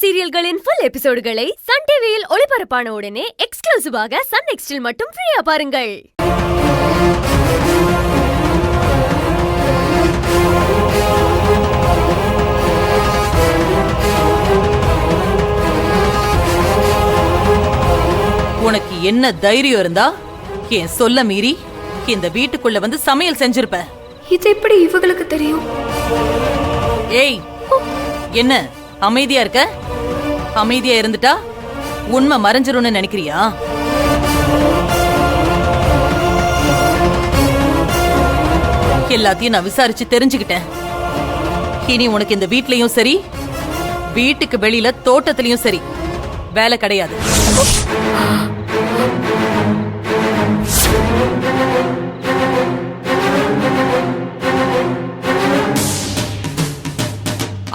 சீரியல்களின் full எபிசோடுகளை Sun டிவியில் ஒளிபரப்பான உடனே எக்ஸ்க்ளூசிவாக சன் நெக்ஸ்டில் மட்டும் ஃப்ரீயா பாருங்கள். உனக்கு என்ன தைரியம் இருந்தா என் சொல்ல மீறி இந்த வீட்டுக்குள்ள வந்து சமையல் செஞ்சிருப்ப. இது எப்படி இவங்களுக்கு தெரியும்? ஏய், என்ன அமைதியா இருக்க? அமைதியா இருந்துட்டா உண்மை மறைஞ்சிரும்னு நினைக்கிறியா? எல்லாத்தையும் நான் விசாரிச்சு தெரிஞ்சுக்கிட்டேன். இனி உனக்கு இந்த வீட்லயும் சரி, வீட்டுக்கு வெளியில தோட்டத்திலயும் சரி வேலை கிடையாது.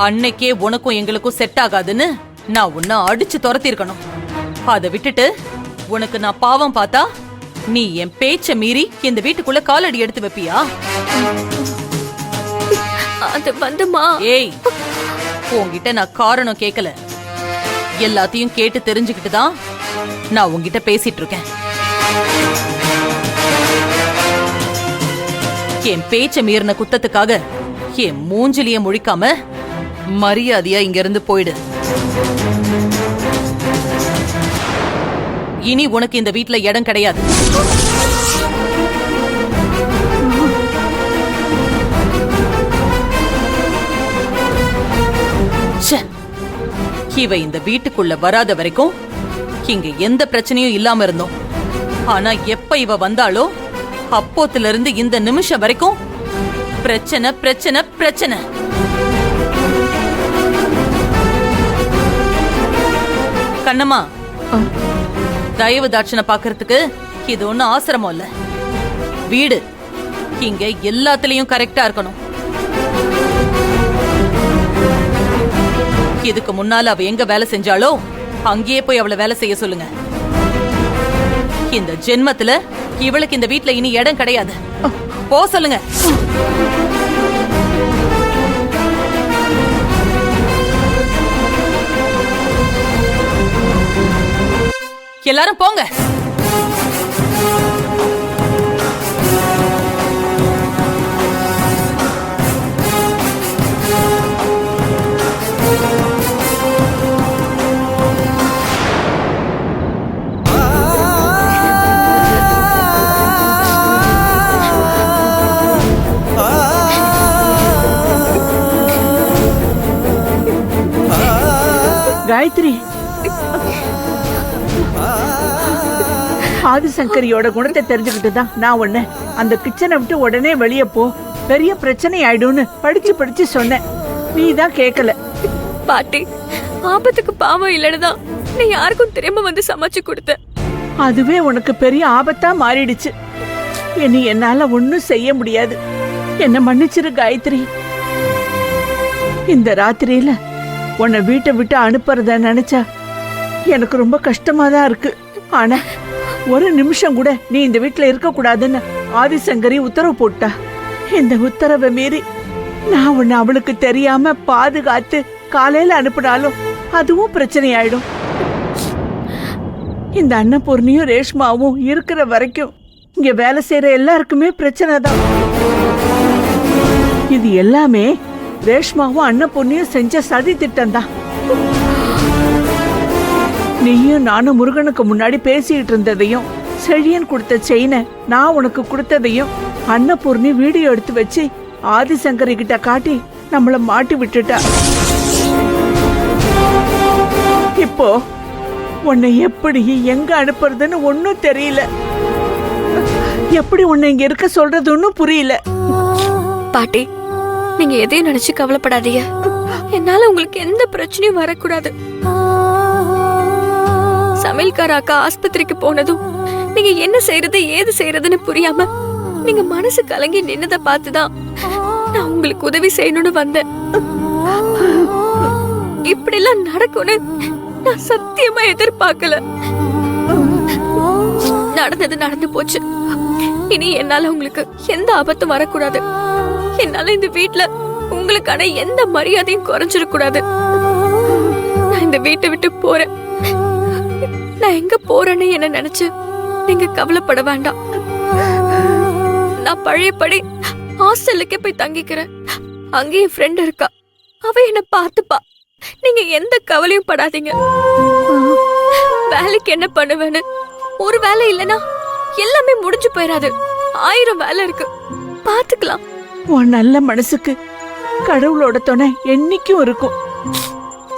அன்னைக்கே உனக்கும் எங்களுக்கும் செட் ஆகாதுன்னு நான் உன்னை அடிச்சு துரத்திருக்கணும். அதை விட்டுட்டு உனக்கு நான் பாவம் பார்த்தா நீ என் பேச்ச மீறி இந்த வீட்டுக்குள்ள காலடி எடுத்து வைப்பியா? அது வந்துமா. ஏய், உன்கிட்ட நான் காரணம் கேட்கல, எல்லாத்தையும் கேட்டு தெரிஞ்சுக்கிட்டு தான் நான் உன்கிட்ட பேசிட்டு இருக்கேன். என் பேச்ச மீறின குத்தத்துக்காக என் மூஞ்சிலிய முழிக்காம மரியாதையா இங்க இருந்து போயிடு. இனி உனக்கு இந்த வீட்ல இடம் கிடையாது. இவ இந்த வீட்டுக்குள்ள வராத வரைக்கும் இங்க எந்த பிரச்சனையும் இல்லாம இருந்தோம். ஆனா எப்ப இவ வந்தாலோ அப்போத்துல இருந்து இந்த நிமிஷம் வரைக்கும் பிரச்சனை பிரச்சனை பிரச்சனை. கண்ணம்மா, தயவு தாட்சணை பாக்குறதுக்கு இது ஒண்ணு ஆசிரமம் இல்ல, வீடு. இங்க எல்லாத்துலயும் கரெக்டா இருக்கணும். இதுக்கு முன்னால அவ எங்க வேலை செஞ்சாலோ அங்கேயே போய் அவளை வேலை செய்ய சொல்லுங்க. இந்த ஜென்மத்துல இவளுக்கு இந்த வீட்ல இனி இடம் கிடையாது. போ சொல்லுங்க. எல்லாரும் போங்க. காயத்ரி, ஆதிசங்கரியோட குணத்தை தெரிஞ்சுக்கிட்டு தான் நான் உன்ன அந்த கிச்சனை விட்டு உடனே வெளியே போ, பெரிய பிரச்சனை ஆயிடும்னு படிச்சு படிச்சு சொன்னேன். நீ தான் கேட்கல. பாட்டி, ஆபத்துக்கு பாவம் இல்லைன்னுதான் நீ யாருக்கும் தெரியாம வந்து சமைச்சு கொடுத்த. அதுவே உனக்கு பெரிய ஆபத்தா மாறிடுச்சு. இனி என்னால ஒன்னும் செய்ய முடியாது. என்ன மன்னிச்சிரு காயத்ரி. இந்த ராத்திரியில உன்னை வீட்டை விட்டு அனுப்புறத நினைச்சா எனக்கு ரொம்ப கஷ்டமா தான் இருக்கு. ஆனா ஒரு நிமிஷம் கூட நீ இந்த வீட்டுல இருக்க கூடாதுன்னு ஆதிசங்கரி உத்தரவு போட்டா. இந்த உத்தரவை மீறி நான் உன்னை அவளுக்கு தெரியாம பாதுகாத்து காலையில அனுப்பினாலும் அதுவும் பிரச்சனை ஆயிடும். இந்த அன்னபூர்ணியும் ரேஷ்மாவும் இருக்கிற வரைக்கும் இங்க வேலை செய்யற எல்லாருக்குமே பிரச்சனை தான். இது எல்லாமே ரேஷ்மாவும் அன்னபூர்ணியும் செஞ்ச சதி திட்டம் தான். நீயும் நானும் முருகனுக்கு முன்னாடி பேசிட்டு இருந்ததையும், செழியன் கொடுத்த செயினை நான் உனக்கு கொடுத்ததையும் அன்னபூர்ணி வீடியோ எடுத்து வச்சு ஆதிசங்கரி கிட்ட காட்டி நம்மள மாட்டி விட்டுட்டா. இப்போ உன்னை எப்படி எங்க அனுப்புறதுன்னு ஒன்னும் தெரியல. எப்படி உன்னை இங்க இருக்க சொல்றதுன்னு புரியல. பாட்டி, நீங்க எதையும் நினைச்சு கவலைப்படாதீங்க. என்னால உங்களுக்கு எந்த பிரச்சனையும் வரக்கூடாது. சமையல்கார அக்கா ஆஸ்பத்திரிக்கு போனதும் நீங்க என்ன செய்யறது ஏது செய்யறதுன்னு புரியாம நீங்க மனசு கலங்கி நின்னதை பார்த்துதான் நான் உங்களுக்கு உதவி செய்யணும்னு வந்தேன். இப்படி எல்லாம் நடக்கும்னு நான் சத்தியமா எதிர்பார்க்கல. நடந்தது நடந்து போச்சு. இனி என்னால உங்களுக்கு எந்த ஆபத்தும் வரக்கூடாது. என்னால இந்த வீட்டுல உங்களுக்கான எந்த மரியாதையும் குறைஞ்சிடக்கூடாது. நான் இந்த வீட்டை விட்டு போறேன். நான் எங்க போறேன்னு என்ன நினைச்சு நீங்க கவலைப்பட வேண்டாம். நான் பழையபடி ஹாஸ்டலுக்கே போய் தங்கிக்கிறேன். அங்கே என் ஃப்ரெண்ட் இருக்கா, அவ என்ன பார்த்துப்பா. நீங்க எந்த கவலையும் படாதீங்க. வேலைக்கு என்ன பண்ணுவேன்னு ஒரு வேலை இல்லைன்னா எல்லாமே முடிஞ்சு போயிடாது. 1000 வேலை இருக்கு, பாத்துக்கலாம். உன் நல்ல மனசுக்கு கடவுளோட துணை என்னைக்கும் இருக்கும்.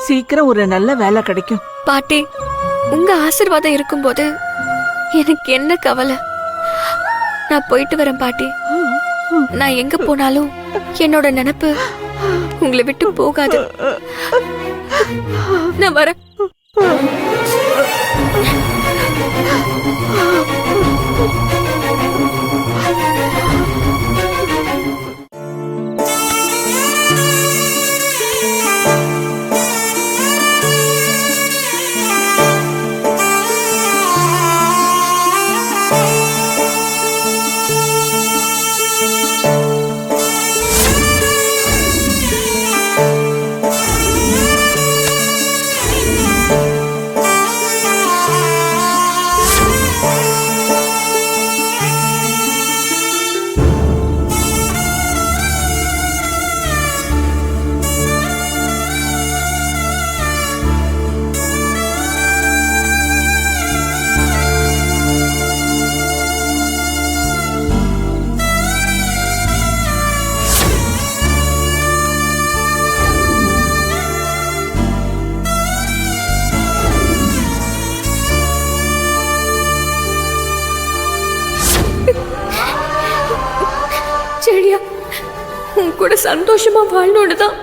சீக்கிரம் ஒரு நல்ல வேலை கிடைக்கும். பாட்டி, உங்க ஆசீர்வாதம் இருக்கும்போது எனக்கு என்ன கவலை? நான் போயிட்டு வரேன் பாட்டி. நான் எங்க போனாலும் என்னோட நினைப்பு உங்களை விட்டு போகாது. நான் வரேன். செடியா, உன் கூட சந்தோஷமா வாழணும்னு தான்